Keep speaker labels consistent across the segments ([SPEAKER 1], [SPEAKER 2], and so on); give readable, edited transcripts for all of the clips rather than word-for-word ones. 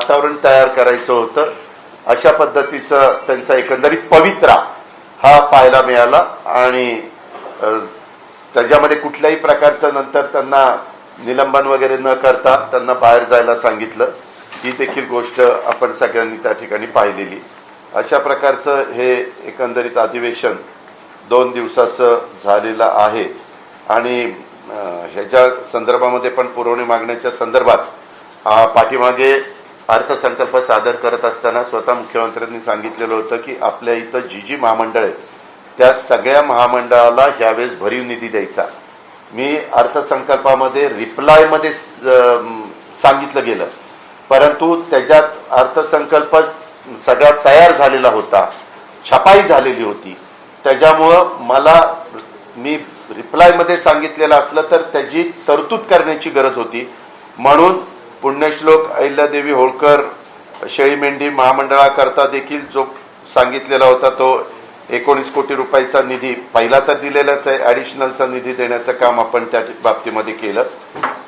[SPEAKER 1] वातावरण तयार करायचं होतं. अशा पद्धतीचा त्यांचा एकंदरीत पवित्रा हा पाहायला मिळाला आणि त्याच्यामध्ये कुठल्याही प्रकारचं नंतर त्यांना निलंबन वगैरे न करता त्यांना बाहेर जायला सांगितलं. ही देखील गोष्ट आपण सगळ्यांनी त्या ठिकाणी पाहिलेली. अशा प्रकारचं हे एकंदरीत अधिवेशन 2 दिवसाचं झालेलं आहे आणि ह्याच्या संदर्भामध्ये पण पुरवणी मागण्याच्या संदर्भात पाठीमागे अर्थसंकल्प सादर करत असताना स्वतः मुख्यमंत्र्यांनी सांगितलेलं होतं की आपल्या इथं जी महामंडळ आहे त्या सगळ्या महामंडळाला ह्यावेळेस भरीव निधी द्यायचा. मी अर्थसंकल्पामध्ये रिप्लायमध्ये सांगितलं गेलं, परंतु त्याच्यात अर्थसंकल्प सगळा तयार झालेला होता, छपाई झालेली होती. त्याच्यामुळं मी रिप्लायमध्ये सांगितलेलं असलं तर त्याची तरतूद करण्याची गरज होती. म्हणून पुण्यश्लोक अहिल्यादेवी होळकर शेळीमेंढी महामंडळाकरता देखील जो सांगितलेला होता तो 19 कोटी रुपयाचा निधी पहिला तर दिलेलाच आहे, ऍडिशनलचा निधी देण्याचं काम आपण त्या बाबतीमध्ये केलं.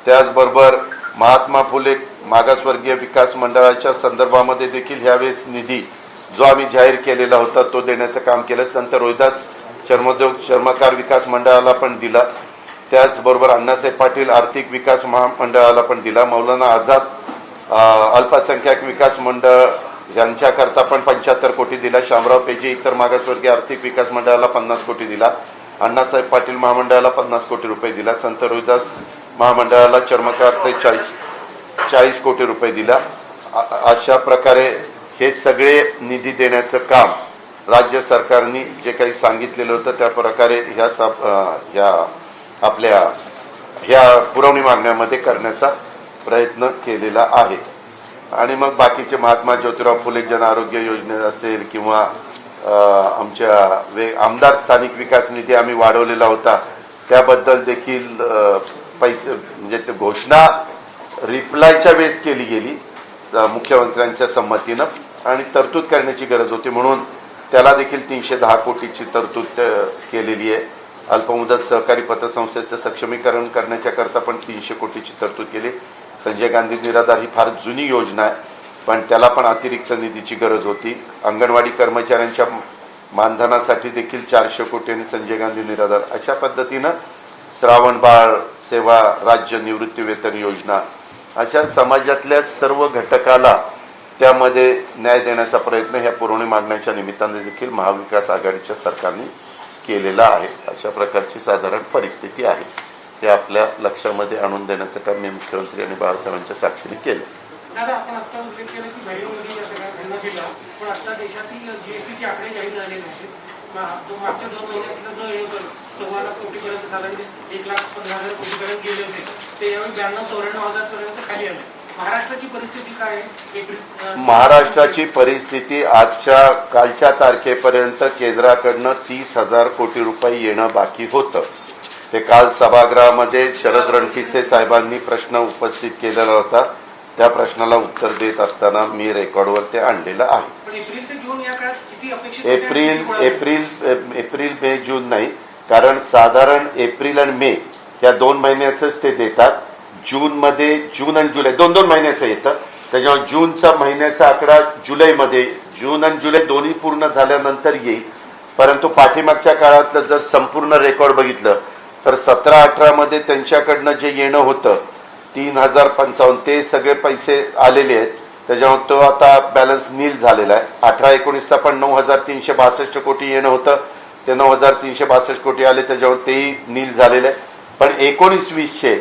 [SPEAKER 1] त्याचबरोबर महात्मा फुले मागासवर्गीय विकास मंडळाच्या संदर्भामध्ये देखील ह्यावेळेस निधी जो आम्ही जाहीर केलेला होता तो देण्याचं काम केलं. संत रोहिदास चर्मोद्योग चर्मकार विकास मंडळाला पण दिला. त्याचबरोबर अण्णासाहेब पाटील आर्थिक विकास महामंडळाला पण दिला. मौलाना आझाद अल्पसंख्याक विकास मंडळ यांच्याकरता पण 75 कोटी दिला. शामराव पेजे इतर मागासवर्गीय आर्थिक विकास मंडळाला 50 कोटी दिला. अण्णासाहेब पाटील महामंडळाला 50 कोटी रुपये दिला. संत रोहिदास महामंडळाला चर्मकार ते 40 कोटी रुपये दिला. अशा प्रकारे हे सगळे निधी देण्याचं काम राज्य सरकारने जे काही सांगितलेलं होतं त्या प्रकारे ह्या पुरवणी मागण्यामध्ये करण्याचा प्रयत्न केलेला आहे. आणि मग बाकीचे महात्मा ज्योतिराव फुले जन आरोग्य योजने असेल किंवा आमच्या आमदार स्थानिक विकास निधी आम्ही वाढवलेला होता त्याबद्दल देखील पैसे म्हणजे घोषणा रिप्लायच्या वेळेस केली गेली मुख्यमंत्र्यांच्या संमतीनं आणि तरतूद करण्याची गरज होती म्हणून त्याला देखील 310 कोटीची तरतूद केलेली आहे. अल्पमुदत सहकारी पतसंस्थेचं सक्षमीकरण करण्याच्या करता पण 300 कोटीची तरतूद केली. संजय गांधी निराधार ही फार जुनी योजना आहे पण त्याला पण अतिरिक्त निधीची गरज होती. अंगणवाडी कर्मचाऱ्यांच्या मानधनासाठी देखील 400 कोटी आणि संजय गांधी निराधार अशा पद्धतीनं श्रावण बाळ सेवा राज्य निवृत्ती वेतन योजना अशा समाजातल्या सर्व घटकाला त्यामध्ये न्याय देण्याचा प्रयत्न ह्या पुरवणी मागण्याच्या निमित्ताने देखील महाविकास आघाडीच्या सरकारने केलेला आहे. अशा प्रकारची साधारण परिस्थिती आहे. ते आपल्या लक्षामध्ये आणून देण्याचं काम मी मुख्यमंत्री आणि बाळासाहेबांच्या साक्षीने केलं.
[SPEAKER 2] दादा आपण आता उल्लेख केला की भैरवमध्ये या सगळ्या घटना केल्या पण आता देशातील जीएसटीचे आकडे जाहीर झालेले आहेत. मागच्या 2 महिन्यातलं जो 1.25 कोटीपर्यंत साधारण 1,15,000 कोटीपर्यंत गेले होते ते यावेळी 92-94,000 पर्यंत खाली आले. महाराष्ट्राची परिस्थिती काय आहे?
[SPEAKER 1] महाराष्ट्राची परिस्थिती कालच्या तारखेपर्यंत केंद्राकडनं 30,000 कोटी रुपये येणं बाकी होतं. ते काल सभागृहामध्ये शरद रणपिसे साहेबांनी प्रश्न उपस्थित केलेला होता. त्या प्रश्नाला उत्तर देत असताना मी रेकॉर्डवर ते आणलेलं आहे.
[SPEAKER 2] एप्रिल ते जून या काळात किती अपेक्षित?
[SPEAKER 1] एप्रिल मे जून नाही, कारण साधारण एप्रिल आणि मे या 2 महिन्याचंच ते देतात. जूनमध्ये जून आणि जुलै 2-2 महिन्याचं येतं. त्याच्यामुळे जूनचा महिन्याचा आकडा जुलैमध्ये जून आणि जुलै दोन्ही पूर्ण झाल्यानंतर येईल. परंतु पाठीमागच्या काळातलं जर संपूर्ण रेकॉर्ड बघितलं तर 17-18 मध्ये त्यांच्याकडनं जे येणं होतं 3,055 ते सगळे पैसे आलेले आहेत. त्याच्यामुळे तो आता बॅलन्स नील झालेला आहे. 18-19चा पण 9,362 कोटी येणं होतं ते 9,362 कोटी आले त्याच्यामुळे तेही नील झालेलं आहे. पण 19-20चे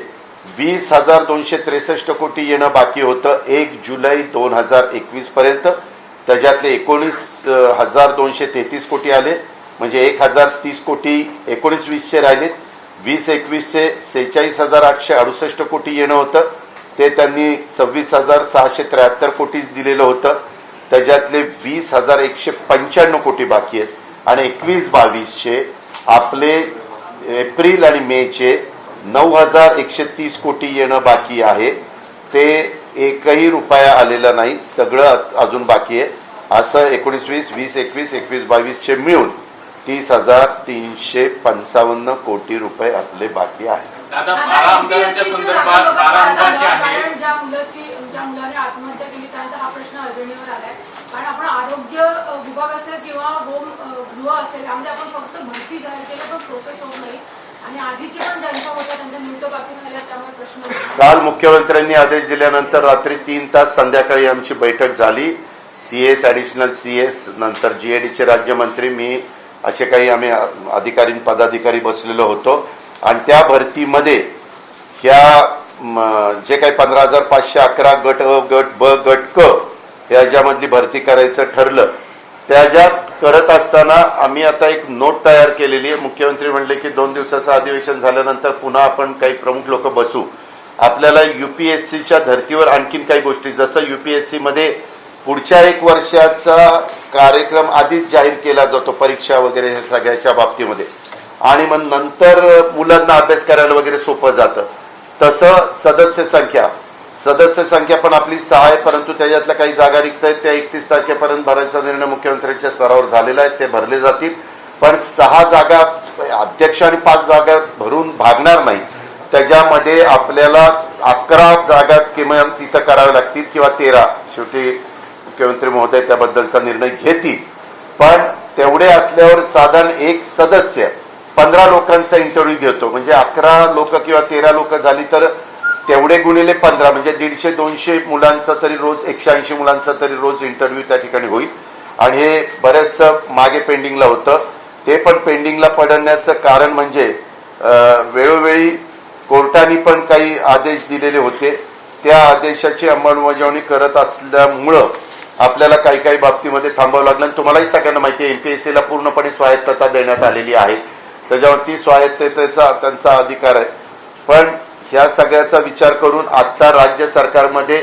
[SPEAKER 1] 20,263 कोटी येणं बाकी होतं 1 जुलै 2021 पर्यंत. त्याच्यातले 19,233 कोटी आले म्हणजे 1,030 कोटी 19-20चे राहिले. 20-21चे 46,868 कोटी येणं होतं ते त्यांनी 26,673 कोटीच दिलेलं होतं. त्याच्यातले 20,195 कोटी बाकी आहेत आणि 21-22चे आपले एप्रिल आणि मेचे 9,130 कोटी येणं बाकी आहे. ते एकही रुपया आलेला नाही, सगळं अजून बाकी आहे. असं 19-20, 20-21, 21-22चे मिळून 30,355 कोटी रुपये आपले बाकी आहेत.
[SPEAKER 3] दादा 12 आमदारांच्या संदर्भात 12 आमदार जे आहेत
[SPEAKER 4] ज्या मुलाने आत्महत्या केली त्यानंतर हा
[SPEAKER 3] ऐरणीवर आलाय. कारण आपण आरोग्य विभाग असेल किंवा होम गृह असेल यामध्ये आपण फक्त भरती जाहीर केलं तर प्रोसेस होत नाही आणि आधीचे पण ज्यांच्या होत्या त्यांच्या नियुक्त्या बाकी राहिल्या त्यामुळे प्रश्न होतो.
[SPEAKER 1] काल मुख्यमंत्र्यांनी आदेश दिल्यानंतर रात्री 3 तास संध्याकाळी आमची बैठक झाली. सीएस, ॲडिशनल सीएस, नंतर जीएडीचे राज्यमंत्री, मी असे काही आम्ही अधिकारी पदाधिकारी बसलेलो होतो आणि त्या भरतीमध्ये ह्या जे काही 15,511 गट अ, गट ब, गट क याच्यामधली भरती करायचं ठरलं. त्याच्यात करत असताना आम्ही आता एक नोट तयार केलेली आहे. मुख्यमंत्री म्हणले की 2 दिवसाचं अधिवेशन झाल्यानंतर पुन्हा आपण काही प्रमुख लोक बसू. आपल्याला युपीएससीच्या धर्तीवर आणखीन काही गोष्टी, जसं युपीएससी मध्ये पुढच्या 1 वर्षाचा कार्यक्रम आधीच जाहीर केला जातो, परीक्षा वगैरे हे सगळ्याच्या बाबतीमध्ये, आणि मग नंतर मुलांना अभ्यास करायला वगैरे सोपं जातं. तसं सदस्य संख्या पण आपली 6 आहे, परंतु त्याच्यातल्या काही जागा रिक्त आहेत त्या 31 तारखेपर्यंत भरायचा निर्णय मुख्यमंत्र्यांच्या स्तरावर झालेला आहे. ते भरले जातील. पण 6 जागा अध्यक्ष आणि 5 जागा भरून भागणार नाही. त्याच्यामध्ये आपल्याला 11 जागा किमान तिथं कराव्या लागतील किंवा 13. शेवटी मुख्यमंत्री महोदय त्याबद्दलचा निर्णय घेतील. पण तेवढे असल्यावर साधारण एक सदस्य 15 लोकांचा इंटरव्ह्यू घेतो. म्हणजे 11 लोक किंवा 13 लोक झाली तर तेवढे गुणिले 15 म्हणजे 150-200 मुलांचा तरी रोज, 180 मुलांचा तरी रोज इंटरव्ह्यू त्या ठिकाणी होईल. आणि हे बरेच मागे पेंडिंगला होतं. ते पण पेंडिंगला पडण्याचं कारण म्हणजे वेळोवेळी कोर्टाने पण काही आदेश दिलेले होते. त्या आदेशाची अंमलबजावणी करत असल्यामुळं आपल्याला काही काही बाबतीमध्ये थांबावं लागलं. आणि तुम्हालाही सगळ्यांना माहिती आहे एमपीएससीला पूर्णपणे स्वायत्तता देण्यात आलेली आहे. त्याच्यावरती स्वायत्ततेचा त्यांचा अधिकार आहे. पण ह्या सगळ्याचा विचार करून आता राज्य सरकारमध्ये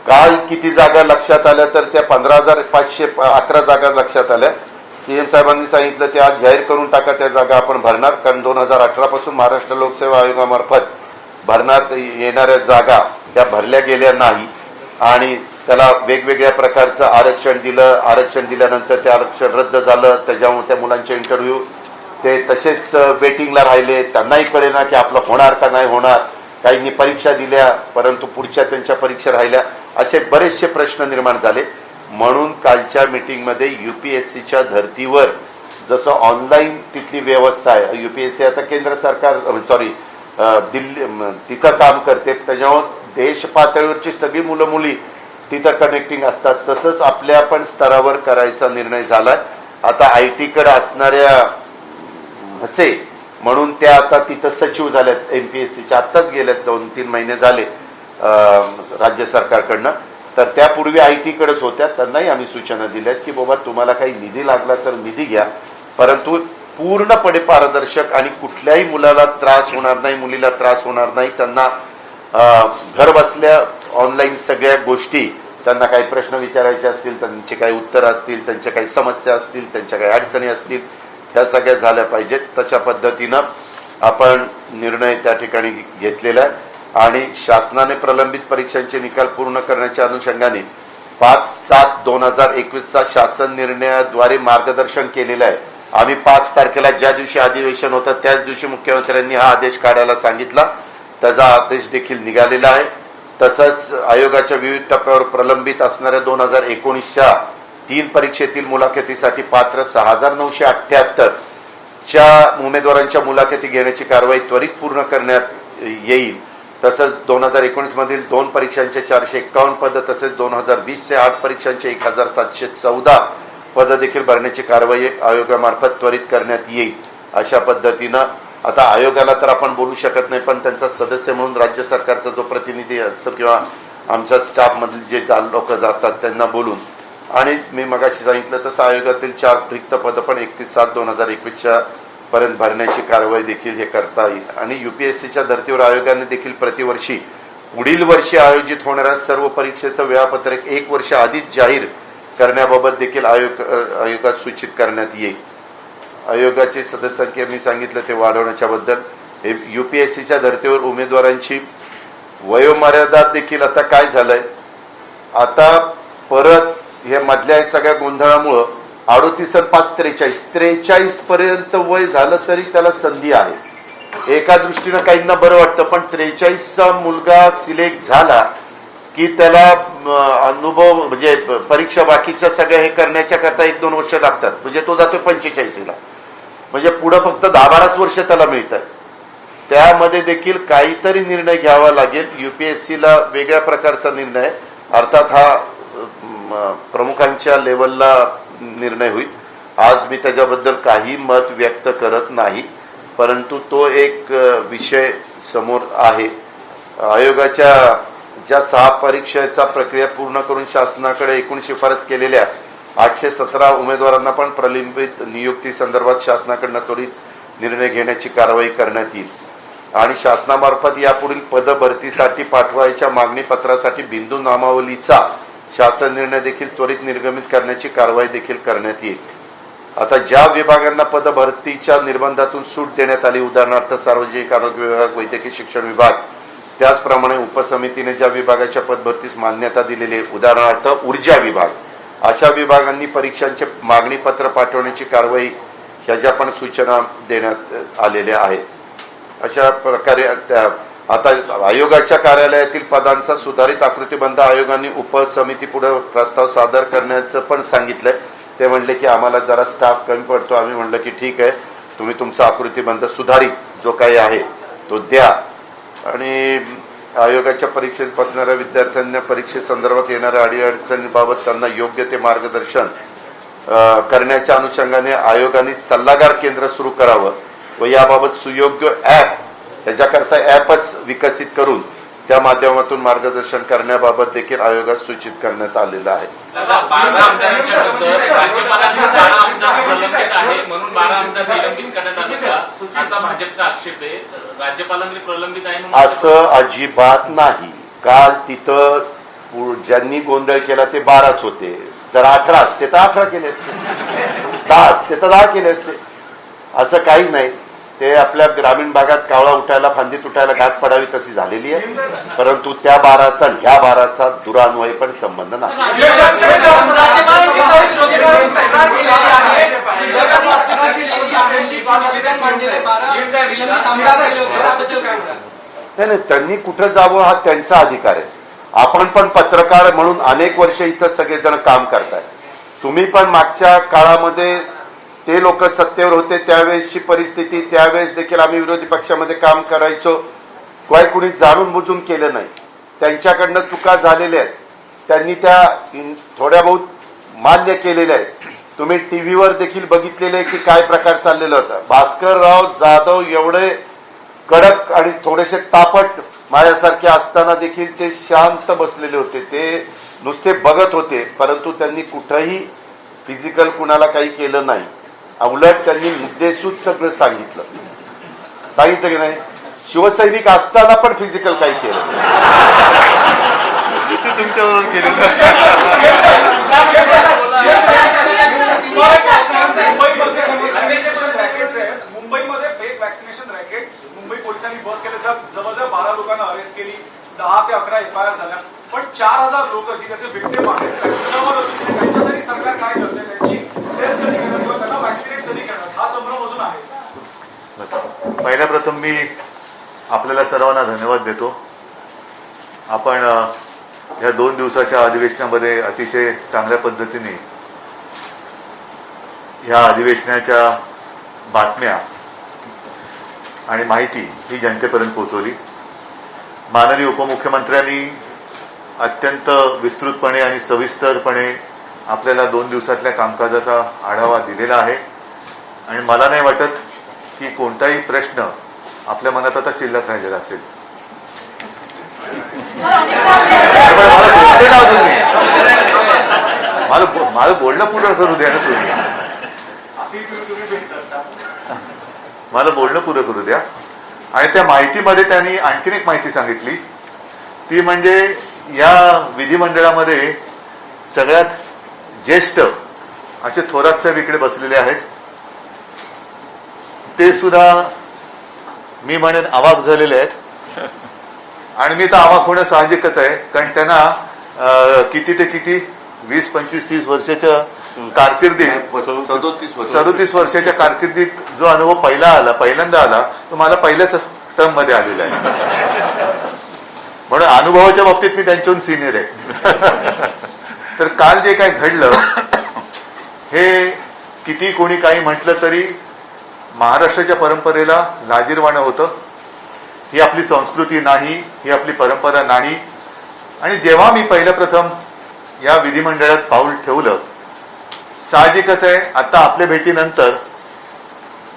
[SPEAKER 1] काल किती जागा लक्षात आल्या तर त्या 15,511 जागा लक्षात आल्या. सीएम साहेबांनी सांगितलं ते आज जाहीर करून टाका, त्या जागा आपण भरणार. कारण 2018 पासून महाराष्ट्र लोकसेवा आयोगामार्फत भरण्यात येणाऱ्या जागा त्या भरल्या गेल्या नाही आणि त्याला वेगवेगळ्या प्रकारचं आरक्षण दिलं. आरक्षण दिल्यानंतर ते आरक्षण रद्द झालं. त्याच्यामुळे त्या मुलांचे इंटरव्ह्यू ते तसेच वेटिंगला राहिले. त्यांनाही कळेना की आपलं होणार का नाही होणार. काहींनी परीक्षा दिल्या परंतु पुढच्या त्यांच्या परीक्षा राहिल्या. असे बरेचसे प्रश्न निर्माण झाले. म्हणून कालच्या मीटिंगमध्ये युपीएससीच्या धर्तीवर जसं ऑनलाईन तिथली व्यवस्था आहे, युपीएससी आता केंद्र सरकार दिल्ली तिथं काम करते, त्याच्यामुळे देश पातळीवरची सगळी मुलं मुली तिथं कनेक्टिंग असतात. तसंच आपल्या पण स्तरावर करायचा निर्णय झालाय. आता आयटी कडे असणाऱ्या हसे म्हणून त्या आता तिथं सचिव झाल्यात एमपीएससीच्या. आत्ताच गेल्यात 2-3 महिने झाले राज्य सरकारकडनं. तर त्यापूर्वी आयटी कडेच होत्या. त्यांनाही आम्ही सूचना दिल्यात की बाबा तुम्हाला काही निधी लागला तर निधी घ्या, परंतु पूर्णपणे पारदर्शक आणि कुठल्याही मुलाला त्रास होणार नाही, मुलीला त्रास होणार नाही. त्यांना घर बसल्या ऑनलाईन सगळ्या गोष्टी, त्यांना काही प्रश्न विचारायचे असतील, त्यांचे काही उत्तर असतील, त्यांच्या काही समस्या असतील, त्यांच्या काही अडचणी असतील, त्या सगळ्या झाल्या पाहिजेत. तशा पद्धतीनं आपण निर्णय त्या ठिकाणी घेतलेला आहे. आणि शासनाने प्रलंबित परीक्षांचे निकाल पूर्ण करण्याच्या अनुषंगाने 5/7/2021 शासन निर्णयाद्वारे मार्गदर्शन केलेलं आहे. आम्ही 5 तारखेला ज्या दिवशी अधिवेशन होतं त्याच दिवशी मुख्यमंत्र्यांनी हा आदेश काढायला सांगितला. त्याचा आदेश देखील निघालेला आहे. तसंच आयोगाच्या विविध टप्प्यावर प्रलंबित असणाऱ्या 2019च्या 3 परीक्षेतील मुलाखतीसाठी पात्र 6,978 च्या उमेदवारांच्या मुलाखती घेण्याची कारवाई त्वरित पूर्ण करण्यात येईल. तसंच 2019 मधील 2 परीक्षांचे 451 पद, तसेच 2020चे 8 परीक्षांचे 1,714 पद देखील भरण्याची कारवाई आयोगामार्फत त्वरित करण्यात येईल. अशा पद्धतीनं आता आयोगाला तर आपण बोलू शकत नाही, पण त्यांचा सदस्य म्हणून राज्य सरकारचा जो प्रतिनिधी असतो किंवा आमच्या स्टाफ मधील जे लोक जातात त्यांना बोलून, आणि मी मगाशी सांगितलं तसं आयोगातील 4 रिक्त पद पण 31/7/2021 पर्यंत भरण्याची कारवाई देखील हे करता येईल. आणि युपीएससीच्या धर्तीवर आयोगाने देखील प्रतिवर्षी पुढील वर्षी आयोजित होणाऱ्या सर्व परीक्षेचं वेळापत्रक 1 वर्ष आधीच जाहीर करण्याबाबत देखील आयोगात सूचित करण्यात येईल. आयोगाची सदस्य संख्या मी सांगितलं ते वाढवण्याच्या बद्दल. युपीएससीच्या धर्तीवर उमेदवारांची वयोमर्यादा देखील आता काय झालंय, आता परत हे मधल्या सगळ्या गोंधळामुळं 38 आणि 5 43 पर्यंत वय झालं तरी त्याला संधी आहे. एका दृष्टीनं काहींना बरं वाटतं, पण 43चा मुलगा सिलेक्ट झाला की त्याला अनुभव म्हणजे परीक्षा बाकीच्या सगळ्या हे करण्याच्या करता 1-2 वर्ष लागतात. म्हणजे तो जातो 45ला. म्हणजे पुढे फक्त 10-12 वर्ष त्याला मिळतात. त्यामध्ये देखील काहीतरी निर्णय घ्यावा लागेल. UPSCला वेगळ्या प्रकारचा निर्णय, अर्थात हा प्रमुखांच्या लेवलला निर्णय होईल. आज मी त्याच्याबद्दल काही मत व्यक्त करत नाही, परंतु तो एक विषय समोर आहे. आयोगाच्या ज्या 6 परीक्षेचा प्रक्रिया पूर्ण करून शासनाकडे एकूण शिफारस केलेल्या 817 उमेदवारांना पण प्रलंबित नियुक्ती संदर्भात शासनाकडनं त्वरित निर्णय घेण्याची कारवाई करण्यात येईल. आणि शासनामार्फत यापुढील पदभरतीसाठी पाठवायच्या मागणी पत्रासाठी बिंदू नामावलीचा शासन निर्णय देखील त्वरित निर्गमित करण्याची कारवाई देखील करण्यात येईल. आता ज्या विभागांना पदभरतीच्या निर्बंधातून सूट देण्यात आली, उदाहरणार्थ सार्वजनिक आरोग्य विभाग, वैद्यकीय शिक्षण विभाग, त्याचप्रमाणे उपसमितीने ज्या विभागाच्या पदभरतीस मान्यता दिलेली आहे, उदाहरणार्थ ऊर्जा विभाग, अशा विभागांनी परीक्षांचे मागणी पत्र पाठवण्याची कारवाई ह्याच्या पण सूचना देण्यात आलेल्या आहेत. अशा प्रकारे आता आयोगाच्या कार्यालयातील पदांचा सुधारित आकृतीबंध आयोगाने उपसमितीपुढे प्रस्ताव सादर करण्याचं पण सांगितलंय. ते म्हणले की आम्हाला जरा स्टाफ कमी पडतो. आम्ही म्हणलं की ठीक आहे, तुम्ही तुमचा आकृतीबंध सुधारित जो काही आहे तो द्या. आणि आयोगाच्या परीक्षेत बसणाऱ्या विद्यार्थ्यांना परीक्षेसंदर्भात येणाऱ्या अडीअडचणींबाबत त्यांना योग्य ते मार्गदर्शन करण्याच्या अनुषंगाने आयोगाने सल्लागार केंद्र सुरू करावं व याबाबत सुयोग्य ॲप, त्याच्याकरता ॲपच विकसित करून त्या माध्यमातून मार्गदर्शन करण्याबाबत देखील आयोगात सूचित करण्यात आलेलं आहे.
[SPEAKER 4] 12 आमदारांच्या नंतर राज्यपालांनी 12 आमदार प्रलंबित आहे म्हणून 12 आमदार निलंबित करण्यात आले का, असा भाजपचा आक्षेप आहे. राज्यपालांनी प्रलंबित आहे म्हणून
[SPEAKER 1] असं अजिबात नाही. काल तिथं ज्यांनी गोंधळ केला ते 12च होते. जर 18 असते तर 18 केले असते, 10 असते तर 10 केले असते. असं काही नाही. ते आपल्या ग्रामीण भागात कावळा उठायला, फांदी तुटायला घात पडावी तशी झालेली आहे. परंतु त्या 12चा ह्या 12चा दुरान्वयी पण संबंध नाही. नाही, त्यांनी कुठं जावं हा त्यांचा अधिकार आहे. आपण पण पत्रकार म्हणून अनेक वर्ष इथं सगळेजण काम करताय. तुम्ही पण मागच्या काळामध्ये ते लोक सत्तेवर होते त्यावेळेसची परिस्थिती, त्यावेळेस देखील आम्ही विरोधी पक्षामध्ये काम करायचो. काय कुणी जाणून बुजून केलं नाही. त्यांच्याकडनं चुका झालेल्या आहेत, त्यांनी त्या थोड्या बहुत मान्य केलेल्या आहेत. तुम्ही टीव्हीवर देखील बघितलेले आहे की काय प्रकार चाललेला होता. भास्करराव जाधव एवढे कडक आणि थोडेसे तापट माझ्यासारखे असताना देखील ते शांत बसलेले होते. ते नुसते बघत होते, परंतु त्यांनी कुठंही फिजिकल कुणाला काही केलं नाही. उलट त्यांनी मुद्देसूद सगळं सांगितलं की नाही. शिवसैनिक असताना पण फिजिकल काही केलं तुमच्याबरोबर केलं.
[SPEAKER 5] मुंबईमध्ये फेक वॅक्सिनेशन रॅकेट मुंबई पोलिसांनी बस केलं. जवळजवळ 12 लोकांना अरेस्ट केली, 10 ते 11 FIR झाल्या. पण 4000 लोक जी त्याचे विक्टिम आहेत त्यांच्यासाठी सरकार काय करते, त्यांची टेस्ट कधी करणार किंवा त्यांना वॅक्सिनेट कधी करणार, हा संभ्रम अजून आहे.
[SPEAKER 6] पहिल्या प्रथम मी आपल्याला सर्वांना धन्यवाद देतो. आपण या 2 दिवसाच्या अधिवेशनामध्ये अतिशय चांगल्या पद्धतीने ह्या अधिवेशनाच्या बातम्या आणि माहिती ही जनतेपर्यंत पोहोचवली. माननीय उपमुख्यमंत्र्यांनी अत्यंत विस्तृतपणे आणि सविस्तरपणे आपल्याला 2 दिवसातल्या कामकाजाचा आढावा दिलेला आहे. आणि मला नाही वाटत की कोणताही प्रश्न आपल्या मनात आता शिल्लक राहिलेला असेल. माझं बोलणं पूर्ण करू द्या ना तुम्ही. मला बोलणं पुरं करू द्या. आणि त्या माहितीमध्ये त्यांनी आणखीन एक माहिती सांगितली, ती म्हणजे या विधिमंडळामध्ये सगळ्यात ज्येष्ठ असे थोरात साहेब इकडे बसलेले आहेत. ते सुद्धा मी म्हणेन अवाक झालेले आहेत. आणि मी तर अवाक होणं साहजिकच आहे, कारण त्यांना किती ते किती 20, 25, 30 वर्षाच्या कारकिर्दीत 37 वर्षाच्या कारकिर्दीत जो अनुभव पहिल्यांदा आला तो मला पहिल्याच टर्म मध्ये आलेला आहे. म्हणून अनुभवाच्या बाबतीत मी त्यांच्याहून सिनियर आहे. तर काल जे काय घडलं हे किती कोणी काही म्हटलं तरी महाराष्ट्राच्या परंपरेला लाजिरवाणं होतं. ही आपली संस्कृती नाही, ही आपली परंपरा नाही. आणि जेव्हा मी पहिल्या प्रथम या विधिमंडळात पाऊल ठेवलं, साहजिकच आहे आता आपल्या भेटीनंतर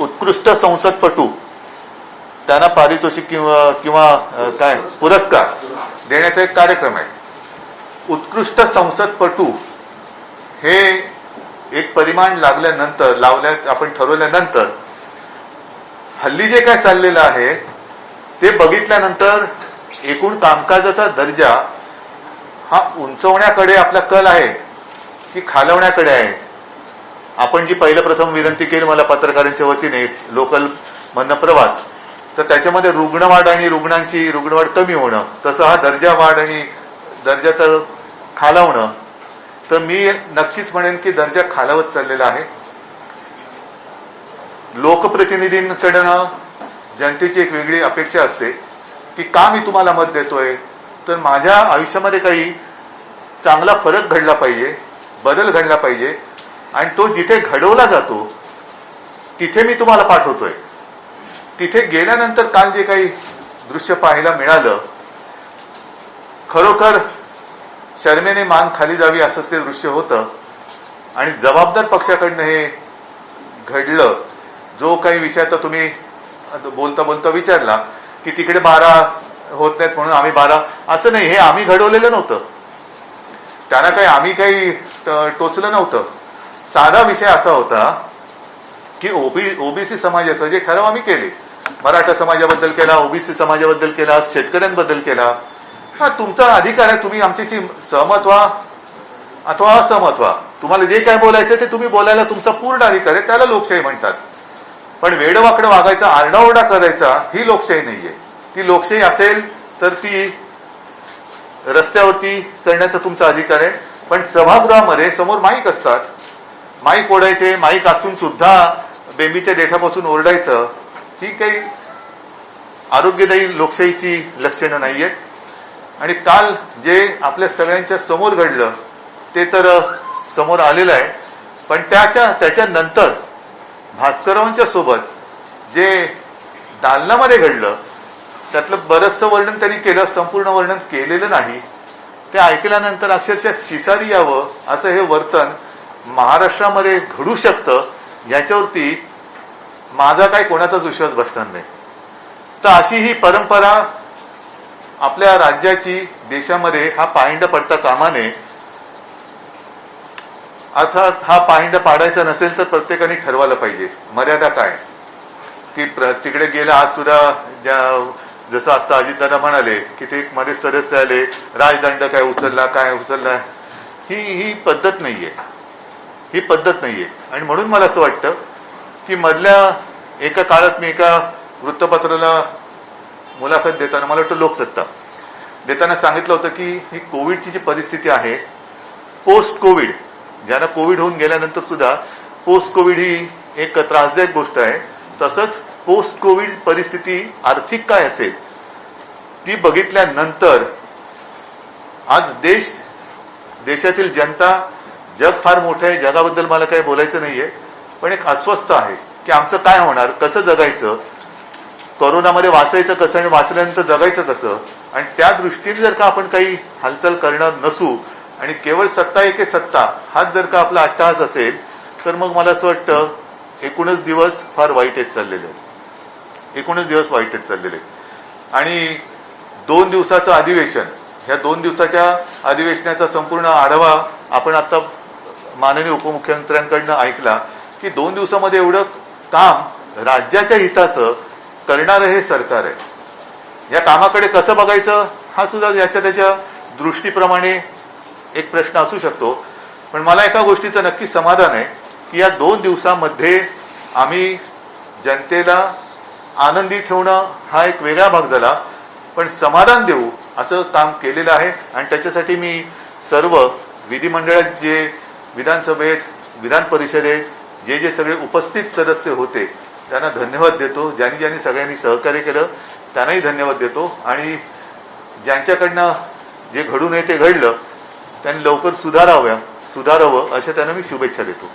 [SPEAKER 6] उत्कृष्ट संसदपटू त्यांना पारितोषिक किंवा काय पुरस्कार देण्याचा एक कार्यक्रम आहे. उत्कृष्ट संसदपटू हे एक परिमाण आपण ठरवल्यानंतर हल्ली जे काय चाललेलं आहे ते बघितल्यानंतर एकूण कामकाजाचा दर्जा हा उंचवण्याकडे आपला कल आहे की खालवण्याकडे आहे. आपण जी पहिल्या प्रथम विनंती केली मला पत्रकारांच्या वतीने लोकल मधनं प्रवास, तर त्याच्यामध्ये रुग्णवाढ आणि रुग्णवाढ कमी होणं, तसं हा दर्जा वाढ आणि दर्जाचं खालावणं. तर मी नक्कीच म्हणेन की दर्जा खालावत चाललेला आहे. लोकप्रतिनिधींकडनं जनतेची एक वेगळी अपेक्षा असते की का मी तुम्हाला मत देतोय, तर माझ्या आयुष्यामध्ये काही चांगला फरक घडला पाहिजे, बदल घडला पाहिजे. आणि तो जिथे घडवला जातो तिथे मी तुम्हाला पाठवतोय. तिथे गेल्यानंतर काल जे काही दृश्य पाहायला मिळालं, खरोखर शर्मेने मान खाली जावी असंच ते दृश्य होतं. आणि जबाबदार पक्षाकडनं हे घडलं. जो काही विषय आता तुम्ही बोलता बोलता विचारला की तिकडे 12 होत नाहीत म्हणून आम्ही 12, असं नाही. हे आम्ही घडवलेलं नव्हतं, त्यांना काही आम्ही काही टोचलं नव्हतं. साधा विषय असा होता की ओबीसी समाजाचं जे ठराव आम्ही केले, मराठा समाजाबद्दल केला, ओबीसी समाजाबद्दल केला, शेतकऱ्यांबद्दल केला. हा तुमचा अधिकार आहे, तुम्ही आमच्याशी सहमत व्हा अथवा असहमत व्हा. तुम्हाला जे काय बोलायचं ते तुम्ही बोलायला तुमचा पूर्ण अधिकार आहे, त्याला लोकशाही म्हणतात. पण वेडवाकडं वागायचा, आरडाओरडा करायचा ही लोकशाही नाहीये. ती लोकशाही असेल तर ती रस्त्यावरती करण्याचा तुमचा अधिकार आहे. पण सभागृहामध्ये समोर माईक असतात, माईक ओढायचे, माईक असून सुद्धा बेंबीच्या देठापासून ओरडायचं, ही काही आरोग्यदायी लोकशाहीची लक्षणं नाहीये. आणि काल जे आपल्या सगळ्यांच्या समोर घडलं ते तर समोर आलेलं आहे. पण त्याच्यानंतर भास्कररावांच्या सोबत जे दालनामध्ये घडलं त्यातलं बरंचसं वर्णन त्यांनी केलं, संपूर्ण वर्णन केलेलं नाही. ते ऐकल्यानंतर अक्षरशः शिसारी यावं असं हे वर्तन महाराष्ट्रामध्ये घडू शकतं याच्यावरती माझा काय कोणाचाच विश्वास बसणार नाही. तर अशी ही परंपरा आपल्या राज्याची, देशामध्ये हा पायंडा पडता कामा नये. अर्थात हा पायंडा पाडायचा नसेल तर प्रत्येकाने ठरवायला पाहिजे मर्यादा काय. की तिकडे गेला आज सुद्धा जसं आता अजितदादा म्हणाले की ते मध्ये सदस्य आले, राजदंड काय उचलला, ही पद्धत नाहीये, ही पद्धत नाहीये. आणि म्हणून मला असं वाटतं की मधल्या एका काळात मी एका वृत्तपत्राला मुलाखत देताना, मला वाटतं लोकसत्ता देताना सांगितलं होतं की ही कोविडची जी परिस्थिती आहे, पोस्ट कोविड, ज्यांना कोविड होऊन गेल्यानंतर सुद्धा पोस्ट कोविड ही एक त्रासदायक गोष्ट आहे. तसंच पोस्ट कोविड परिस्थिती आर्थिक काय असेल ती बघितल्यानंतर आज देशातील जनता, जग फार मोठं आहे, जगाबद्दल मला काही बोलायचं नाहीये, पण एक अस्वस्थ आहे की आमचं काय होणार, कसं जगायचं, कोरोनामध्ये वाचायचं कसं आणि वाचल्यानंतर जगायचं कसं. आणि त्या दृष्टीने जर का आपण काही हालचाल करणार नसू आणि केवळ सत्ता एके सत्ता हाच जर का आपला अट्टहास असेल तर मग मला असं वाटतं एकूणच दिवस फार वाईट येत चाललेले आहेत, एकूणच दिवस वाईट येत चाललेले. आणि 2 दिवसाचं अधिवेशन, ह्या 2 दिवसाच्या अधिवेशनाचा संपूर्ण आढावा आपण आता माननीय उपमुख्यमंत्र्यांकडनं ऐकला की 2 दिवसामध्ये एवढं काम राज्याच्या हिताचं करणारं हे सरकार आहे. या कामाकडे कसं बघायचं हा सुद्धा त्याच्या दृष्टीप्रमाणे एक प्रश्न असू शकतो. पण मला एका गोष्टीचं नक्की समाधान आहे की या 2 दिवसामध्ये आम्ही जनतेला आनंदी ठेवणं हा एक वेगळा भाग झाला, पण समाधान देऊ असं काम केलेलं आहे. आणि त्याच्यासाठी मी सर्व विधिमंडळात, जे विधानसभेत, विधान परिषदेत जे सगळे उपस्थित सदस्य होते त्यांना धन्यवाद देतो. ज्यांनी सगळ्यांनी सहकार्य केलं त्यांनाही धन्यवाद देतो. आणि ज्यांच्याकडनं जे घडू नये ते घडलं त्यांनी लवकर सुधारावं अशा त्यांना मी शुभेच्छा देतो.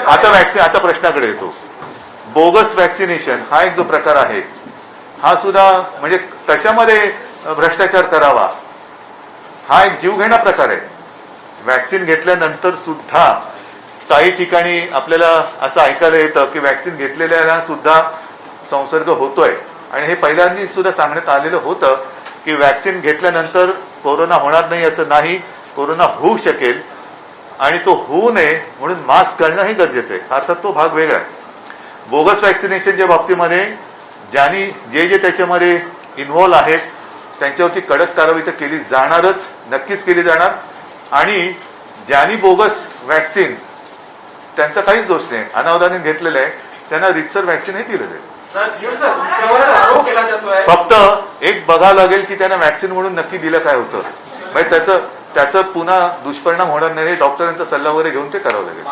[SPEAKER 6] आता प्रश्नाकडे येतो. बोगस वॅक्सिनेशन हा एक जो प्रकार आहे हा सुद्धा म्हणजे कशामध्ये भ्रष्टाचार करावा हा एक जीवघेणा प्रकार आहे. वॅक्सिन घेतल्यानंतर सुद्धा काही ठिकाणी आपल्याला असं ऐकायला येतं की वॅक्सिन घेतलेल्याला सुद्धा संसर्ग होतोय आणि हे पहिल्यांदा सुद्धा सांगण्यात आलेलं होतं की वॅक्सिन घेतल्यानंतर कोरोना होणार नाही असं नाही, कोरोना होऊ शकेल आणि तो होऊ नये म्हणून मास्क घालणं हे गरजेचं आहे. अर्थात तो भाग वेगळा आहे. बोगस वॅक्सिनेशनच्या बाबतीमध्ये ज्यांनी जे त्याच्यामध्ये इन्व्हॉल्व आहेत त्यांच्यावरती कडक कारवाई तर केली जाणारच, नक्कीच केली जाणार. आणि ज्यांनी बोगस वॅक्सिन त्यांचा काहीच दोष नाही, अनावधानाने घेतलेलं आहे, त्यांना रितसर वॅक्सिन हे दिलेलं आहे. फक्त एक बघावं लागेल की त्यांना वॅक्सिन म्हणून नक्की दिलं काय होतं, म्हणजे त्याचं पुन्हा दुष्परिणाम होणार नाही. डॉक्टरांचा सल्ला वगैरे घेऊन ते करावं लागेल.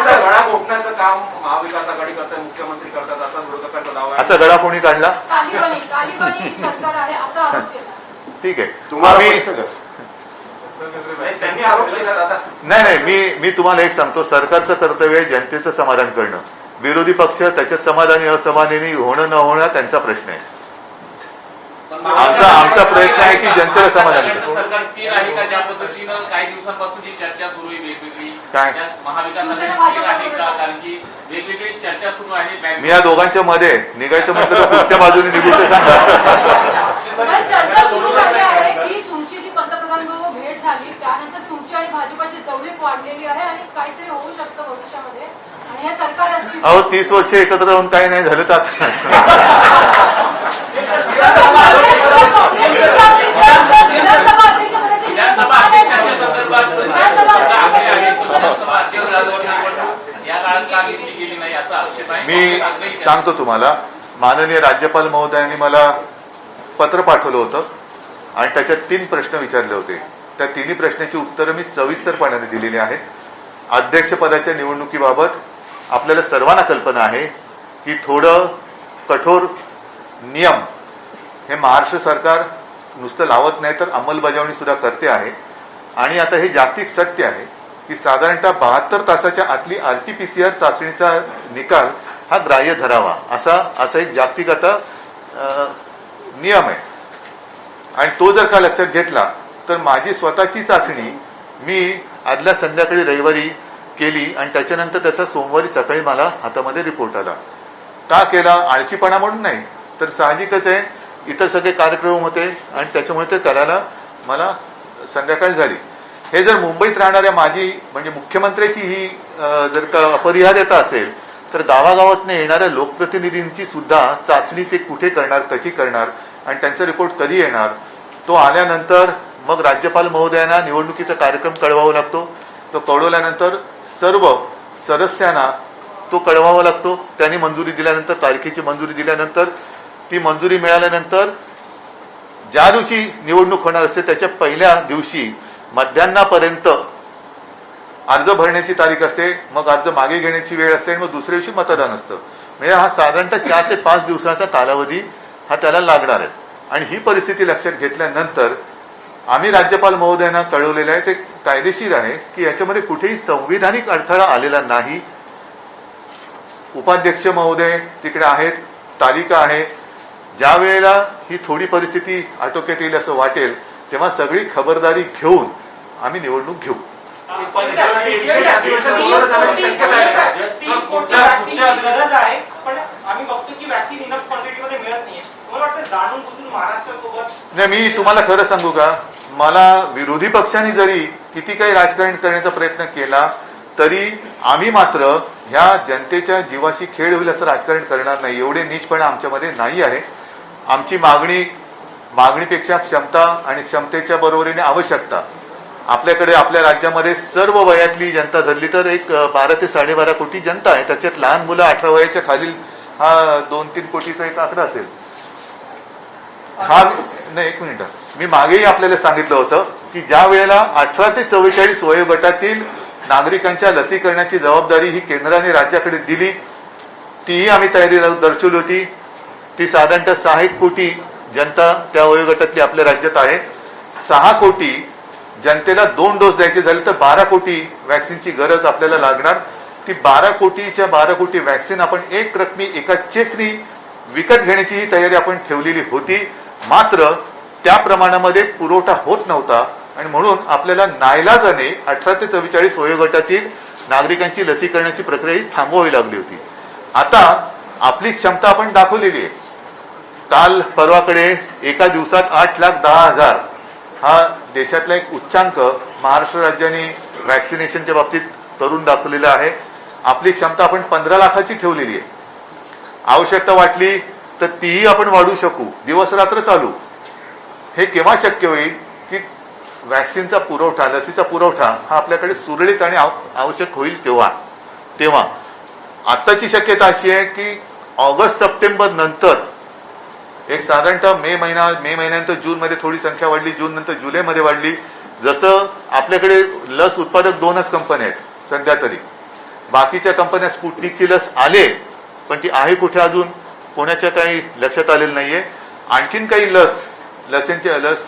[SPEAKER 7] गळा घोटण्याचं काम महाविकास आघाडी करतात, मुख्यमंत्री करतात असा विरोधकांचा दावा आहे.
[SPEAKER 6] असा गळा कोणी काढला?
[SPEAKER 3] तालिबानी सरकार आहे असा आरोप केला.
[SPEAKER 6] ठीक आहे.
[SPEAKER 7] त्यांनी आरोप केला आता.
[SPEAKER 6] नाही, मी तुम्हाला एक सांगतो, सरकारचं कर्तव्य आहे जनतेचं समाधान करणं. विरोधी पक्ष त्याच्यात समाधानी असमाधानी होणं न होणं त्यांचा प्रश्न आहे. आमचा प्रयत्न आहे की जनतेला समाधान करणं.
[SPEAKER 4] सरकार स्थिर आहे का? ज्या पद्धतीनं काही दिवसांपासून जी चर्चा सुरू आहे वेगवेगळी,
[SPEAKER 6] काय?
[SPEAKER 4] महाविकास आघाडी स्थिर आहे का? कारण की वेगवेगळी चर्चा सुरू आहे.
[SPEAKER 6] मी या दोघांच्या मध्ये निघायचं म्हटलं तर कुठच्या बाजूने निघू ते सांगा.
[SPEAKER 3] सर, चर्चा सुरू झाली आहे की तुमची जी पंतप्रधानांबरोबर भेट झाली त्यानंतर तुमची आणि भाजपाची जवळीक वाढलेली आहे आणि काहीतरी होऊ शकतं भविष्यामध्ये आणि हे सरकार असतील.
[SPEAKER 6] अहो 30 वर्ष एकत्र राहून काही नाही झालं तर आता
[SPEAKER 3] विधानसभा अध्यक्षपदाची
[SPEAKER 4] विधानसभा अध्यक्षांच्या संदर्भात या काळात कामगिरी केली नाही असा आक्षेप आहे.
[SPEAKER 6] मी सांगतो तुम्हाला, माननीय राज्यपाल महोदयांनी मला पत्र पाठवलं होतं आणि त्याच्यात 3 प्रश्न विचारले होते. त्या 3 प्रश्नाची उत्तरं मी सविस्तरपणाने दिलेली आहेत. अध्यक्षपदाच्या निवडणुकीबाबत आपल्याला सर्वांना कल्पना आहे की थोडं कठोर नियम हे महाराष्ट्र सरकार नुसतं लावत नाही तर अंमलबजावणी सुद्धा करते आहे. आणि आता हे जागतिक सत्य आहे की साधारणतः 72 तासाच्या आतली RT-PCR चाचणीचा निकाल हा ग्राह्य धरावा असा एक जागतिक आता नियम आहे. आणि तो जर का लक्षात घेतला तर माझी स्वतःची चाचणी मी आदल्या संध्याकाळी रविवारी केली आणि त्याच्यानंतर त्याचा सोमवारी सकाळी मला हातामध्ये रिपोर्ट आला. का केला? आळशीपणा म्हणून नाही, तर साहजिकच आहे इतर सगळे कार्यक्रम होते आणि त्याच्यामुळे ते करायला मला संध्याकाळ झाली. हे जर मुंबईत राहणाऱ्या माझी म्हणजे मुख्यमंत्र्याची ही जर का अपरिहार्यता असेल तर गावागावातनं येणाऱ्या लोकप्रतिनिधींची सुद्धा चाचणी ते कुठे करणार, कशी करणार आणि त्यांचा रिपोर्ट कधी येणार, तो आल्यानंतर मग राज्यपाल महोदयांना निवडणुकीचा कार्यक्रम कळवावा लागतो. तो कळवल्यानंतर सर्व सदस्यांना तो कळवावा लागतो. त्यांनी मंजुरी दिल्यानंतर, तारखेची मंजुरी दिल्यानंतर, ती मंजुरी मिळाल्यानंतर ज्या दिवशी निवडणूक होणार असते त्याच्या पहिल्या दिवशी मध्यान्हापर्यंत अर्ज भरण्याची तारीख असते, मग अर्ज मागे घेण्याची वेळ असते आणि मग दुसऱ्या दिवशी मतदान असतं. म्हणजे हा साधारणतः 4 ते 5 दिवसाचा कालावधी हा त्याला लागणार आहे. आणि ही परिस्थिती लक्षात घेतल्यानंतर आम्ही राज्यपाल महोदयांना कळवलेलं आहे, ते कायदेशीर आहे की याच्यामध्ये कुठेही संविधानिक अडथळा आलेला नाही. उपाध्यक्ष महोदय तिकडे आहेत, तालिका आहे. ज्या वेळेला ही थोडी परिस्थिती आटोक्यात येईल असं वाटेल तेव्हा सगळी खबरदारी घेऊन आम्ही निवडणूक घेऊ.
[SPEAKER 2] गरज आहे पण आम्ही बघतो की वॅक्सिन इनफ क्वांटिटीमध्ये मिळत नाहीये. मला वाटतं जाणून बुजून महाराष्ट्रासोबत
[SPEAKER 6] नाही, मी तुम्हाला खरं सांगू का, मला विरोधी पक्षांनी जरी किती काही राजकारण करण्याचा प्रयत्न केला तरी आम्ही मात्र ह्या जनतेच्या जीवाशी खेळ होईल असं राजकारण करणार नाही. एवढे नीचपणा आमच्यामध्ये नाही आहे. आमची मागणीपेक्षा क्षमता आणि क्षमतेच्या बरोबरीने आवश्यकता. आपल्याकडे आपल्या राज्यामध्ये सर्व वयातली जनता धरली तर एक 12 ते 12.5 कोटी जनता आहे. त्याच्यात लहान मुलं 18 वयाच्या खालील हा 2-3 कोटीचा एक आकडा असेल. हा नाही, एक मिनिट, मी मागेही आपल्याला सांगितलं होतं की ज्या वेळेला 18 ते 44 वयोगटातील नागरिकांच्या लसीकरणाची जबाबदारी ही केंद्राने राज्याकडे दिली तीही आम्ही तयारी दर्शवली होती. ती साधारणतः 6 कोटी जनता त्या वयोगटातली आपल्या राज्यात आहे. 6 कोटी जनतेला 2 डोस द्यायचे झाले तर 12 कोटी वॅक्सिनची गरज आपल्याला लागणार. ती 12 कोटी वॅक्सिन आपण एक रकमी एका चेकनी विकत घेण्याची ही तयारी आपण ठेवलेली होती. मात्र त्या प्रमाणामध्ये पुरवठा होत नव्हता आणि म्हणून आपल्याला नाईलाजाने 18 ते 44 वयोगटातील नागरिकांची लसीकरणाची प्रक्रिया ही थांबवावी लागली होती. आता आपली क्षमता आपण दाखवलेली आहे. काल परवाकडे एका दिवसात 8,10,000 हा देशातला एक उच्चांक महाराष्ट्र राज्याने वॅक्सिनेशनच्या बाबतीत करून दाखवलेला आहे. आपली क्षमता आपण 15 लाखाची ठेवलेली आहे. आवश्यकता वाटली तर तीही आपण वाढवू शकू. दिवस रात्र चालू. हे केव्हा शक्य होईल की वॅक्सिनचा पुरवठा, लसीचा पुरवठा हा आपल्याकडे सुरळीत आणि आवश्यक होईल तेव्हा आताची शक्यता अशी आहे की ऑगस्ट सप्टेंबर नंतर एक साधारणतः मे महिन्यानंतर जूनमध्ये थोडी संख्या वाढली, जून नंतर जुलैमध्ये वाढली. जसं आपल्याकडे लस उत्पादक 2च कंपन्या आहेत सध्या तरी. बाकीच्या कंपन्या स्पुटनिकची लस आले पण ती आहे कुठे अजून कोणाच्या काही लक्षात आलेलं नाहीये. आणखीन काही लस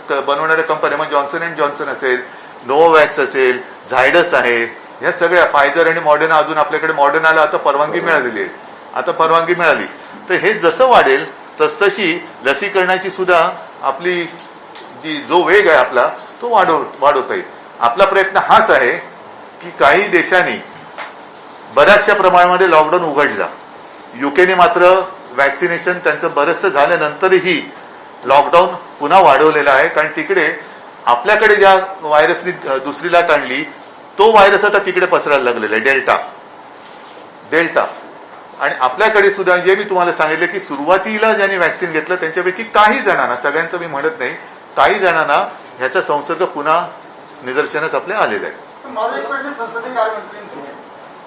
[SPEAKER 6] बनवणाऱ्या कंपन्या म्हणजे जॉन्सन अँड जॉन्सन असेल, नोव्हॅक्स असेल, झायडस आहे, ह्या सगळ्या फायझर आणि मॉडर्ना, अजून आपल्याकडे मॉडर्नाला आता परवानगी मिळालेली आहे. आता परवानगी मिळाली तर हे जसं वाढेल तसतशी लसीकरणाची सुद्धा आपली जो वेग आहे आपला तो वाढवता येईल. आपला प्रयत्न हाच आहे की काही देशांनी बऱ्याचशा प्रमाणामध्ये लॉकडाऊन उघडला. युकेने मात्र वॅक्सिनेशन त्यांचं बरंचसं झाल्यानंतरही लॉकडाऊन पुन्हा वाढवलेला आहे. कारण तिकडे आपल्याकडे ज्या व्हायरसनी दुसरी लाट आणली तो व्हायरस आता तिकडे पसरायला लागलेला आहे, डेल्टा. आणि आपल्याकडे सुद्धा जे मी तुम्हाला सांगितलं की सुरुवातीला ज्यांनी वॅक्सिन घेतलं त्यांच्यापैकी काही जणांना, सगळ्यांचं मी म्हणत नाही, काही जणांना ह्याचा संसर्ग पुन्हा निदर्शनास आपल्या आलेला आहे.
[SPEAKER 8] माझा एक प्रश्न संसदीय कार्यमंत्र्यांचा आहे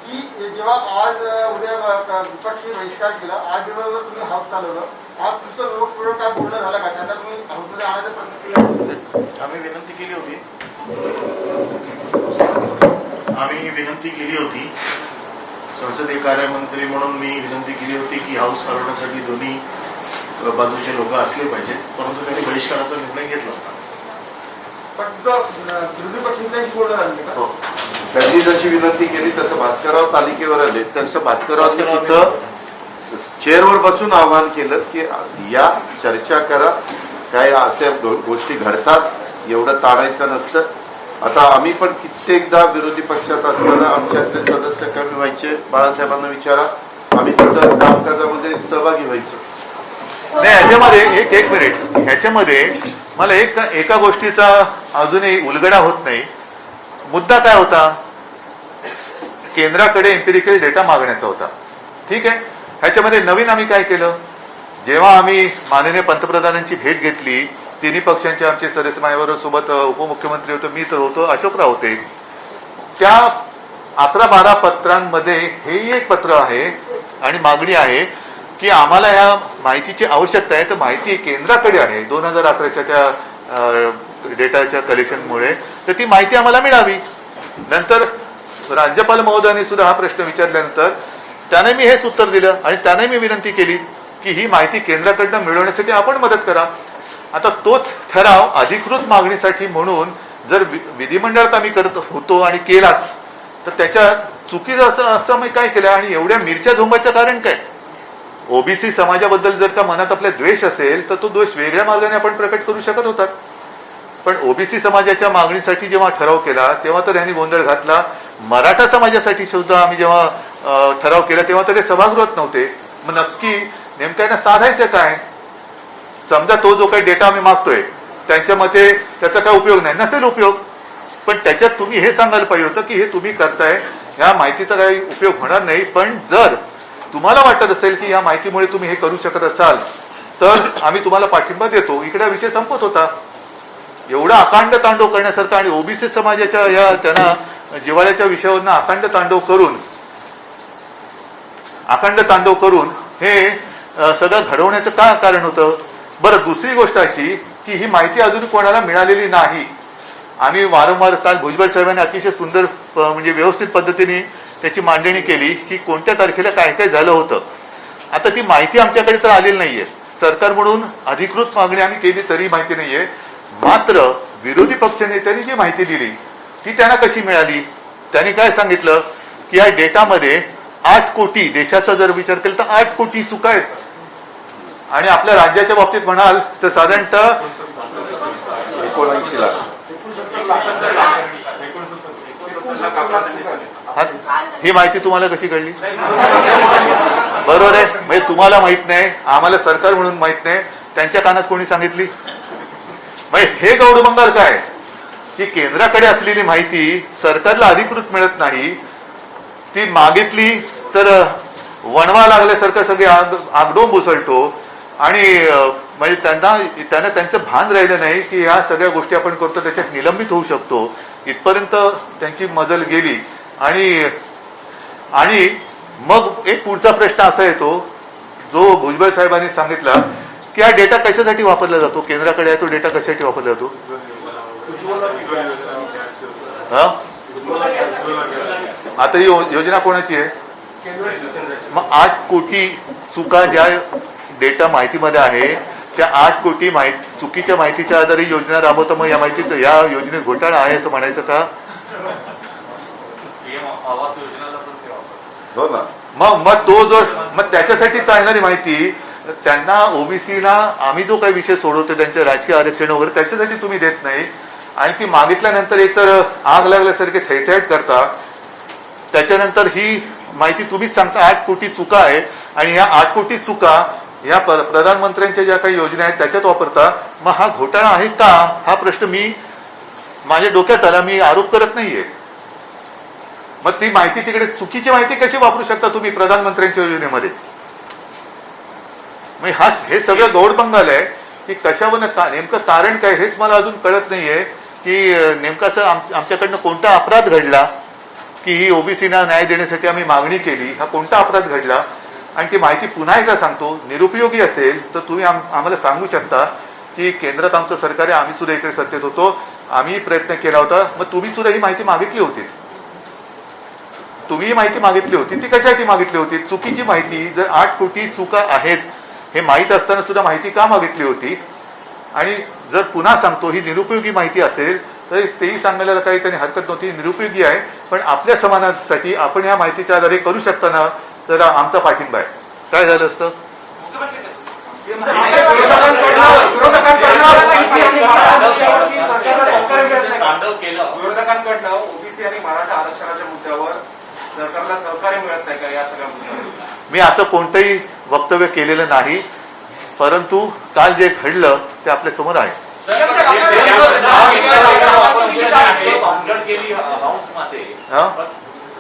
[SPEAKER 8] की जेव्हा आज उद्या विपक्षी बहिष्कार केला, आज जेव्हा तुम्ही हाऊस चालवलं, आज तुमचं लोकपूर्वक काय बोलणं झालं का? त्यांना तुम्ही हाऊसमध्ये आणायचा प्रयत्न केला?
[SPEAKER 9] आम्ही विनंती केली होती संसदीय कार्यमंत्री म्हणून मी विनंती केली होती की हाऊस चालवण्यासाठी दोन्ही बाजूचे लोक असले पाहिजेत, परंतु त्यांनी बहिष्काराचा निर्णय घेतला होता.
[SPEAKER 8] पण विरोधी पक्षांची बोलणं झाली का?
[SPEAKER 1] हो. त्यांनी जशी विनंती केली तसं भास्करराव तालिकेवर आले, तसं भास्करराव तिथं चेअरवर बसून आवाहन केलं की या चर्चा करा, काय अशा गोष्टी घडतात, एवढं ताणायचं नसतं. आता आम्ही पण कित्येकदा विरोधी पक्षात असताना आमच्यातले सदस्य कमी व्हायचे, बाळासाहेबांना विचारा, आम्ही तिथं कामकाजामध्ये सहभागी व्हायचो.
[SPEAKER 6] नाही, ह्याच्यामध्ये एक मिनिट, ह्याच्यामध्ये मला एका गोष्टीचा अजूनही उलगडा होत नाही. मुद्दा काय होता? केंद्राकडे एम्पिरिकल डेटा मागण्याचा होता. ठीक आहे. ह्याच्यामध्ये नवीन आम्ही काय केलं? जेव्हा आम्ही माननीय पंतप्रधानांची भेट घेतली, तिन्ही पक्षांचे आमचे सदस्य माझ्याबरोबर सोबत उपमुख्यमंत्री होतो, मी तर होतो, अशोकराव होते, त्या 11-12 पत्रांमध्ये हेही एक पत्र आहे आणि मागणी आहे की आम्हाला या माहितीची आवश्यकता आहे. तर माहिती केंद्राकडे आहे 2011च्या त्या डेटाच्या कलेक्शनमुळे, तर ती माहिती आम्हाला मिळावी. नंतर राज्यपाल महोदयांनी सुद्धा हा प्रश्न विचारल्यानंतर त्याने मी हेच उत्तर दिलं आणि त्याने मी विनंती केली की ही माहिती केंद्राकडनं मिळवण्यासाठी आपण मदत करा. आता तोच ठराव अधिकृत मागणीसाठी म्हणून जर विधिमंडळात आम्ही करत होतो आणि केलाच तर त्याच्या चुकीचं असं मी काय केलं आणि एवढ्या मिरच्या झोंबाचं कारण काय? ओबीसी समाजाबद्दल जर का मनात आपल्या द्वेष असेल तर तो द्वेष वेगळ्या मार्गाने आपण प्रकट करू शकत होतात. पण ओबीसी समाजाच्या मागणीसाठी जेव्हा ठराव केला तेव्हा तर यांनी गोंधळ घातला. मराठा समाजासाठी सुद्धा आम्ही जेव्हा ठराव केला तेव्हा तर ते सभागृहात नव्हते. मग नक्की नेमकं यांना साधायचं काय? समजा तो जो काही डेटा आम्ही मागतोय त्यांच्या मते त्याचा काय उपयोग नाही, नसेल उपयोग, पण त्याच्यात तुम्ही हे सांगायला पाहिजे होतं की हे तुम्ही करताय, ह्या माहितीचा काही उपयोग होणार नाही, पण जर तुम्हाला वाटत असेल की या माहितीमुळे तुम्ही हे करू शकत असाल तर आम्ही तुम्हाला पाठिंबा देतो. इकडे विषय संपत होता. एवढा अकांड तांडव करण्यासारखा आणि ओबीसी समाजाच्या या त्यांना जिव्हाळ्याच्या विषयावरनं अकांड तांडव करून हे सगळं घडवण्याचं काय कारण होतं? बरं, दुसरी गोष्ट अशी की ही माहिती अजून कोणाला मिळालेली नाही. आम्ही वारंवार काल भुजबळ साहेबांनी अतिशय सुंदर म्हणजे व्यवस्थित पद्धतीने त्याची मांडणी केली की कोणत्या तारखेला काय काय झालं होतं. आता ती माहिती आमच्याकडे तर आलेली नाहीये. सरकार म्हणून अधिकृत मागणी आम्ही केली तरी माहिती नाहीये. मात्र विरोधी पक्षनेत्यांनी जी माहिती दिली ती त्यांना कशी मिळाली? त्यांनी काय सांगितलं की या डेटामध्ये 8 कोटी, देशाचा जर विचार केला तर 8 कोटी चुका आहेत. आणि आपल्या राज्याच्या बाबतीत म्हणाल तर साधारणतः
[SPEAKER 1] 79 लाख.
[SPEAKER 6] ही माहिती तुम्हाला कशी कळली? बरोबर आहे. म्हणजे तुम्हाला माहित नाही, आम्हाला सरकार म्हणून माहित नाही, त्यांच्या कानात कोणी सांगितली? म्हणजे हे गौडबंगाल काय की केंद्राकडे असलेली माहिती सरकारला अधिकृत मिळत नाही, ती मागितली तर वणवा लागल्यासारखं सगळे आगडोंब उसळतो. आणि म्हणजे त्यांना त्यांचं भान राहिलं नाही की ह्या सगळ्या गोष्टी आपण करतो त्याच्यात निलंबित होऊ शकतो, इथपर्यंत त्यांची मजल गेली. आणि मग एक पुढचा प्रश्न असा येतो जो भुजबळ साहेबांनी सांगितला की हा डेटा कशासाठी वापरला जातो? केंद्राकडे आहे तो डेटा कशासाठी वापरला जातो? आता ही योजना कोणाची आहे? मग 8 कोटी चुका ज्या डेटा माहितीमध्ये आहे त्या 8 कोटी चुकीच्या माहितीच्या आधारे योजना राबवता, मग या योजनेत घोटाळा आहे असं म्हणायचं का?
[SPEAKER 1] हो ना.
[SPEAKER 6] मग त्याच्यासाठी चालणारी माहिती त्यांना ओबीसीला आम्ही जो काही विषय सोडवतो त्यांचे राजकीय आरक्षण वगैरे त्याच्यासाठी तुम्ही देत नाही. आणि ती मागितल्यानंतर एकतर आग लागल्यासारखे थैथैट करता, त्याच्यानंतर ही माहिती तुम्हीच सांगता 8 कोटी चुका आहे. आणि ह्या 8 कोटी चुका या प्रधानमंत्र्यांच्या ज्या काही योजना आहेत त्याच्यात वापरता. मग हा घोटाळा आहे का? हा प्रश्न माझ्या डोक्यात आला. मी आरोप करत नाहीये. मग ती माहिती तिकडे चुकीची माहिती कशी वापरू शकता तुम्ही प्रधानमंत्र्यांच्या योजनेमध्ये? हे सगळं गौडबंगाल आहे की कशावर नेमकं कारण काय हेच मला अजून कळत नाहीये की नेमकं असं आमच्याकडनं कोणता अपराध घडला की ही ओबीसीना न्याय देण्यासाठी आम्ही मागणी केली, हा कोणता अपराध घडला? आणि ती माहिती पुन्हा एकदा सांगतो, निरुपयोगी असेल तर तुम्ही आम्हाला सांगू शकता की केंद्रात आमचं सरकार आहे, आम्ही सुद्धा इकडे सत्तेत होतो, आम्ही प्रयत्न केला होता. मग तुम्ही सुद्धा ही माहिती मागितली होती. तुम्ही माहिती मागितली होती, ती कशासाठी मागितली होती? चुकीची माहिती. जर 8 कोटी चुका आहेत हे माहीत असताना सुद्धा माहिती का मागितली होती? आणि जर पुन्हा सांगतो ही निरुपयोगी माहिती असेल तर तेही सांगायला काही त्यांनी हरकत नव्हती. निरुपयोगी आहे पण आपल्या समाजासाठी आपण या माहितीच्या आधारे करू शकताना तर आमचा पाठिंबा आहे. काय झालं असतं?
[SPEAKER 7] विरोधकांकडनं ओबीसी आणि मराठा आरक्षणाच्या मुद्द्यावर सरकारला सहकार्य मिळत नाही का या सगळ्या मुद्द्यावर?
[SPEAKER 6] मी असं कोणतंही वक्तव्य केलेलं नाही, परंतु काल जे घडलं ते आपल्या समोर आहे.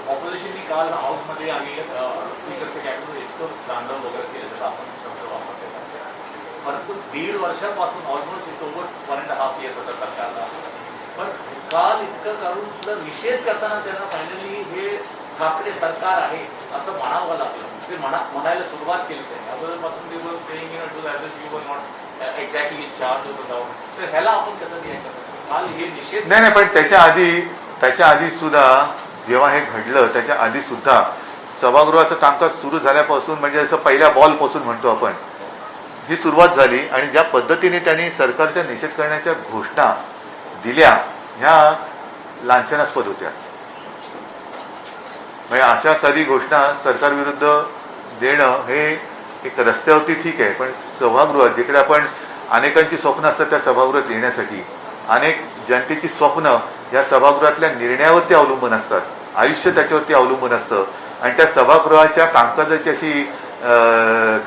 [SPEAKER 4] ऑपोजिशननी काल हाऊसमध्ये आणि स्पीकरच्या कॅबिनेट इतकं तांडव वगैरे केलं तर आपण शब्द वापरले, परंतु 1.5 वर्षापासून ऑलमोस्ट इट्स ओव्हर 1.5 इयर्स होता सरकारला. पण काल इतकं करून सुद्धा निषेध करताना त्यांना फायनली हे ठाकरे सरकार आहे असं म्हणावं लागलं. ते म्हणायला सुरुवात केली आहे. अगोदरपासून ते were saying to that you were not exactly in charge of the government. तर ह्याला आपण कसं द्यायचं? काल हे निषेध
[SPEAKER 6] नाही, पण त्याच्या आधी सुद्धा जेव्हा हे घडलं त्याच्या आधी सुद्धा सभागृहाचं कामकाज सुरू झाल्यापासून म्हणजे जसं पहिल्या बॉलपासून म्हणतो आपण, ही सुरुवात झाली. आणि ज्या पद्धतीने त्यांनी सरकारच्या निषेध करण्याच्या घोषणा दिल्या ह्या लांछनास्पद होत्या. म्हणजे अशा कधी घोषणा सरकारविरुद्ध देणं हे एक रस्त्यावरती ठीक आहे, पण सभागृहात जिकडे आपण अनेकांची स्वप्न असतात त्या सभागृहात येण्यासाठी, अनेक जनतेची स्वप्न या सभागृहातल्या निर्णयावरती अवलंबून असतात, आयुष्य त्याच्यावरती अवलंबून असतं. आणि त्या सभागृहाच्या कामकाजाची अशी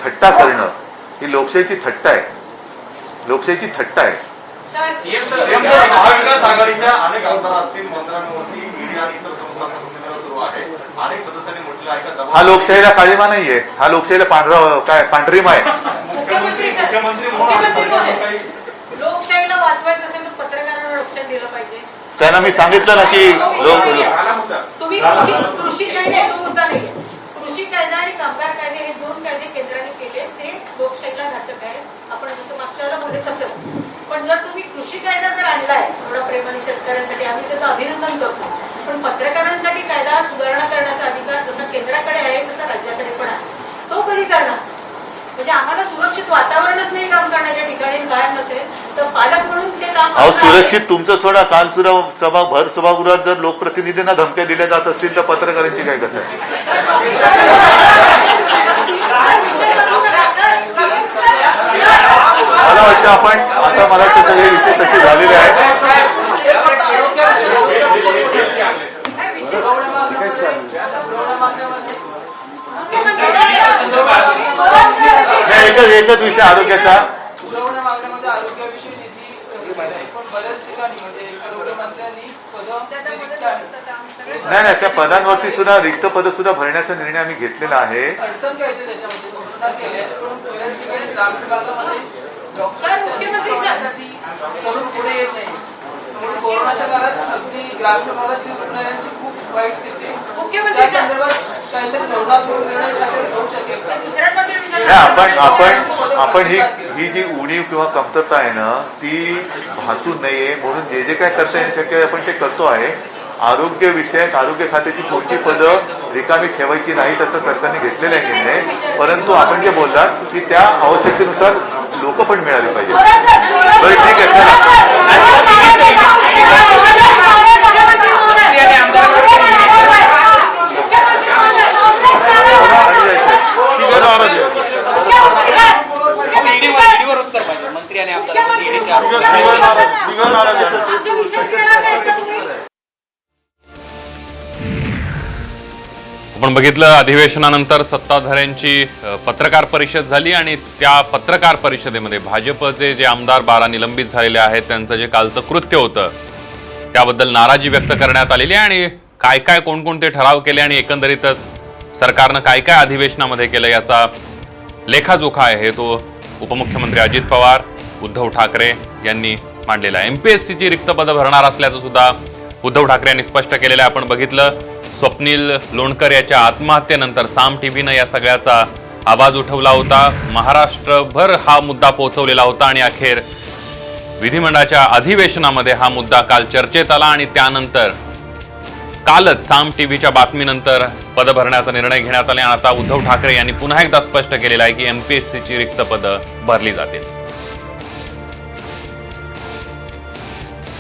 [SPEAKER 6] थट्टा करणं ही लोकशाहीची थट्टा आहे. लोकशाहीची थट्टा आहे.
[SPEAKER 7] महाविकास आघाडीच्या अनेक आमदार असतील, मंत्र्यांवरती ईडी आणि इतर संस्थांचा सुरू आहे. अनेक सदस्यांनी म्हटलं आहे का
[SPEAKER 6] हा लोकशाहीला काळीमा नाहीये, हा लोकशाहीला पांढरीमा आहे.
[SPEAKER 7] मुख्यमंत्री म्हणून
[SPEAKER 3] लोकशाहीला वाचवायचं असेल तर पत्रकारांना लक्ष दिलं पाहिजे.
[SPEAKER 6] त्यांना मी सांगितलं ना की
[SPEAKER 3] तुम्ही कृषी कायदे तो मुद्दा नाही, कृषी कायदा आणि कामगार कायदे हे 2 कायदे केंद्राने केले ते लोकशाहीला घातक आहे. आपण जसं मागच्या वेळेला बोलले तसंच. पण जर तुम्ही कृषी कायदा जर आणलाय थोडा प्रेमाने शेतकऱ्यांसाठी, आम्ही त्याचं अभिनंदन करतो. पण पत्रकारांसाठी कायदा सुधारणा करण्याचा अधिकार जसा केंद्राकडे आहे तसा राज्याकडे पण आहे. तो कधी करणार? म्हणजे आम्हाला सुरक्षित वातावरणच नाही काम करण्याच्या ठिकाणी कायम नसेल तर पालक म्हणून ते काम
[SPEAKER 6] अहो
[SPEAKER 3] करणार आहे.
[SPEAKER 6] सुरक्षित तुमचं सोडा, काल सुद्धा भर सभागृहात जर लोकप्रतिनिधींना धमक्या दिल्या जात असतील तर पत्रकारांची काय कथा आहे? मला वाटतं आता मला वाटतं सगळे विषय तसे झालेले आहेत. नाही, एकच विषय आरोग्याचा.
[SPEAKER 10] पुरवण्या मागण्यामध्ये आरोग्याविषयी निधी पण बऱ्याच ठिकाणी म्हणजे आरोग्यमंत्र्यांनी
[SPEAKER 6] नाही, त्या पदांवरती सुद्धा रिक्त पद सुद्धा भरण्याचा निर्णय आम्ही घेतलेला आहे.
[SPEAKER 10] अडचण काय येते त्याच्यामध्ये घोषणा केल्या पण बऱ्याच ठिकाणी ग्रामीण भागामध्ये डॉक्टरांसाठी तरुण पुढे येत नाही. त्यामुळे कोरोनाच्या काळात अगदी ग्रामीण भागातील रुग्णालयांची खूप वाईट स्थिती आहे. त्या संदर्भात काहीतरी धोरणात्मक निर्णय घेऊ शकेल
[SPEAKER 6] नाही, आपण ही जी उणीव किंवा कमतरता आहे ना ती भासू नये म्हणून जे काय करता येणं शक्य आहे आपण ते करतो आहे. आरोग्य खात्याची कोणती पदं रिकामी ठेवायची नाही तसं सरकारने घेतलेलं आहे निर्णय. परंतु आपण जे बोललात की त्या आवश्यकतेनुसार लोक पण मिळाले पाहिजे. बरं ठीक आहे,
[SPEAKER 2] मंत्री आणि आमदार
[SPEAKER 11] आपण बघितलं अधिवेशनानंतर सत्ताधाऱ्यांची पत्रकार परिषद झाली आणि त्या पत्रकार परिषदेमध्ये भाजपचे जे आमदार 12 निलंबित झालेले आहेत त्यांचं जे कालचं कृत्य होतं त्याबद्दल नाराजी व्यक्त करण्यात आलेली आहे आणि काय काय कोणकोणते ठराव केले आणि एकंदरीतच सरकारनं काय काय अधिवेशनामध्ये केलं याचा लेखाजोखा आहे तो उपमुख्यमंत्री अजित पवार उद्धव ठाकरे यांनी मांडलेला आहे. एमपीएससीची रिक्त पदं भरणार असल्याचं सुद्धा उद्धव ठाकरे यांनी स्पष्ट केलेलं आहे. आपण बघितलं स्वप्नील लोणकर याच्या आत्महत्येनंतर साम टीव्हीनं या सगळ्याचा आवाज उठवला होता. महाराष्ट्रभर हा मुद्दा पोहोचवलेला होता आणि अखेर विधिमंडळाच्या अधिवेशनामध्ये हा मुद्दा काल चर्चेत आला आणि त्यानंतर कालच साम टीव्हीच्या बातमीनंतर पद भरण्याचा निर्णय घेण्यात आला. आता उद्धव ठाकरे यांनी पुन्हा एकदा स्पष्ट केलेला आहे की एमपीएससीची रिक्त पदं भरली जातील.